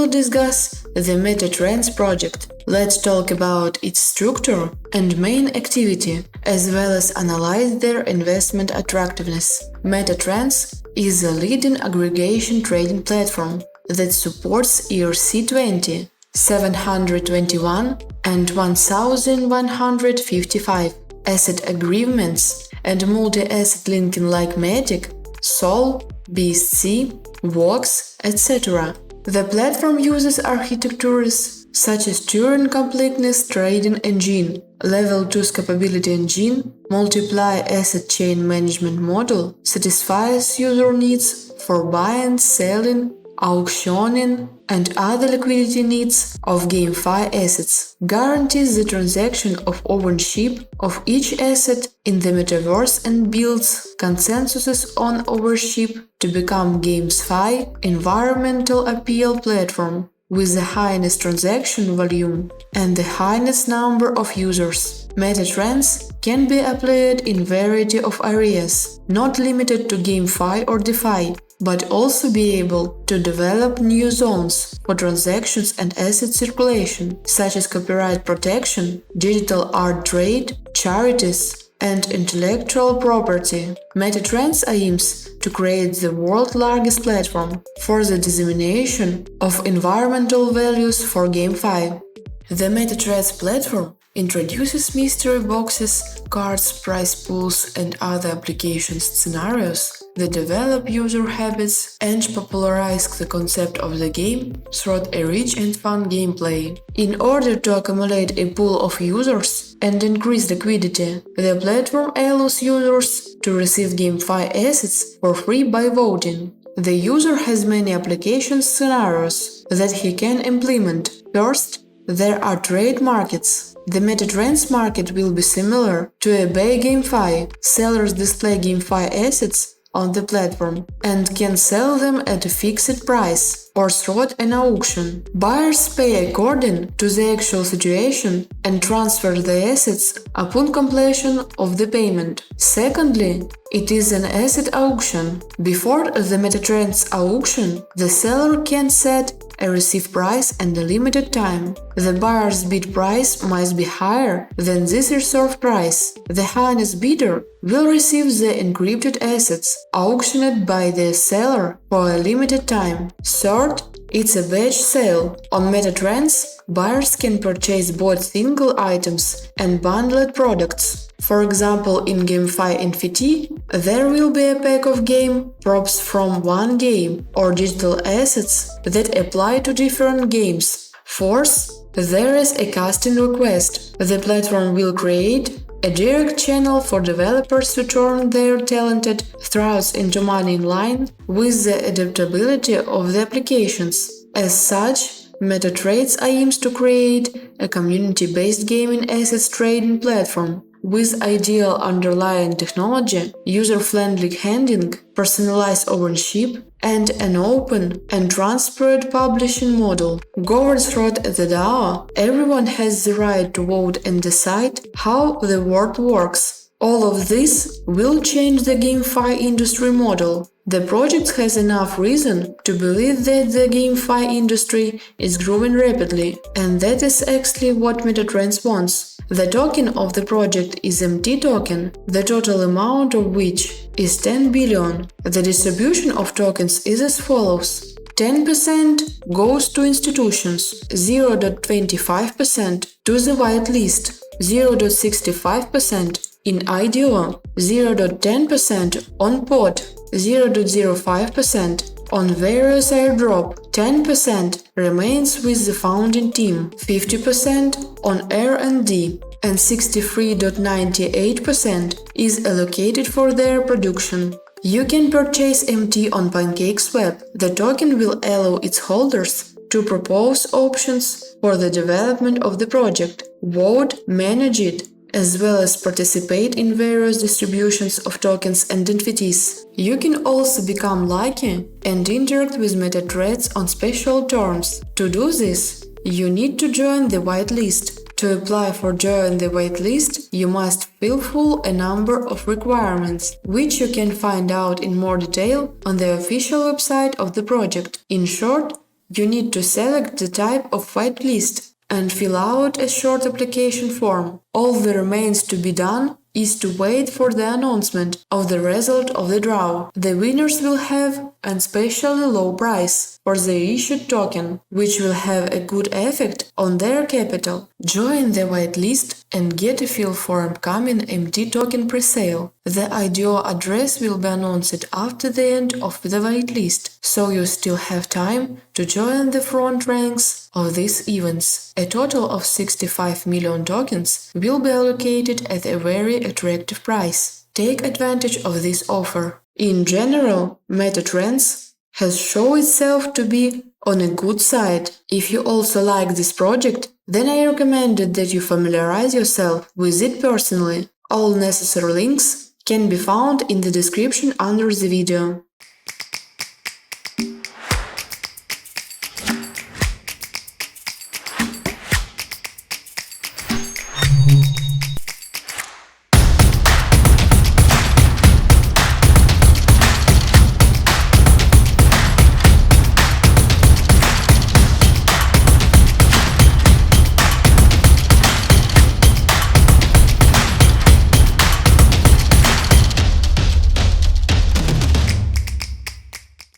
will discuss the MetaTrads project. Let's talk about its structure and main activity, as well as analyze their investment attractiveness. MetaTrads is a leading aggregation trading platform that supports ERC-20, 721 and 1155 asset agreements and multi-asset linking like MATIC, SOL, BSC, WOX, etc. The platform uses architectures such as Turing Completeness Trading Engine, Level 2 Scalability Engine, Multiply Asset Chain Management Model, satisfies user needs for buying, selling, auctioning, and other liquidity needs of Gamefi assets, guarantees the transaction of ownership of each asset in the Metaverse and builds consensus on ownership to become Gamefi environmental appeal platform with the highest transaction volume and the highest number of users. MetaTrads can be applied in variety of areas, not limited to Gamefi or DeFi, but also be able to develop new zones for transactions and asset circulation, such as copyright protection, digital art trade, charities, and intellectual property. MetaTrads aims to create the world's largest platform for the dissemination of environmental values for Gamefi. The MetaTrads platform introduces mystery boxes, cards, price pools, and other application scenarios that develop user habits and popularize the concept of the game through a rich and fun gameplay. In order to accumulate a pool of users and increase liquidity, the platform allows users to receive Gamefi assets for free by voting. The user has many application scenarios that he can implement. First, there are trade markets. The MetaTrads market will be similar to eBay Gamefi. Sellers display Gamefi assets on the platform and can sell them at a fixed price or through an auction. Buyers pay according to the actual situation and transfer the assets upon completion of the payment. Secondly, it is an asset auction. Before the MetaTrads auction, the seller can set a receive price and a limited time. The buyer's bid price must be higher than this reserve price. The highest bidder will receive the encrypted assets auctioned by the seller for a limited time. Third, it's a batch sale. On MetaTrads, buyers can purchase both single items and bundled products. For example, in Gamefi NFT, there will be a pack of game props from one game or digital assets that apply to different games. Fourth, there is a casting request. The platform will create a direct channel for developers to turn their talented thoughts into money in line with the adaptability of the applications. As such, MetaTrads aims to create a community-based gaming assets trading platform with ideal underlying technology, user-friendly handling, personalized ownership, and an open and transparent publishing model. Governed through the DAO, everyone has the right to vote and decide how the world works. All of this will change the Gamefi industry model. The project has enough reason to believe that the Gamefi industry is growing rapidly, and that is actually what MetaTrads wants. The token of the project is MT token, the total amount of which is 10 billion. The distribution of tokens is as follows. 10% goes to institutions, 0.25% to the whitelist, 0.65% in IDO, 0.10% on pod, 0.05% on various airdrop, 10% remains with the founding team, 50% on R&D, and 63.98% is allocated for their production. You can purchase MT on PancakeSwap. The token will allow its holders to propose options for the development of the project, vote, manage it, as well as participate in various distributions of tokens and entities. You can also become lucky and interact with MetaTrads on special terms. To do this, you need to join the whitelist. To apply for join the whitelist, you must fulfill a number of requirements, which you can find out in more detail on the official website of the project. In short, You need to select the type of whitelist and fill out a short application form. All that remains to be done is to wait for the announcement of the result of the draw. The winners will have an especially low price for the issued token, which will have a good effect on their capital. Join the whitelist and get a feel for upcoming MT token presale. The ideal address will be announced after the end of the whitelist, so you still have time to join the front ranks of these events. A total of 65 million tokens will be allocated at a very attractive price. Take advantage of this offer. In general, MetaTrads has shown itself to be on a good side. If you also like this project, then I recommend that you familiarize yourself with it personally. All necessary links can be found in the description under the video.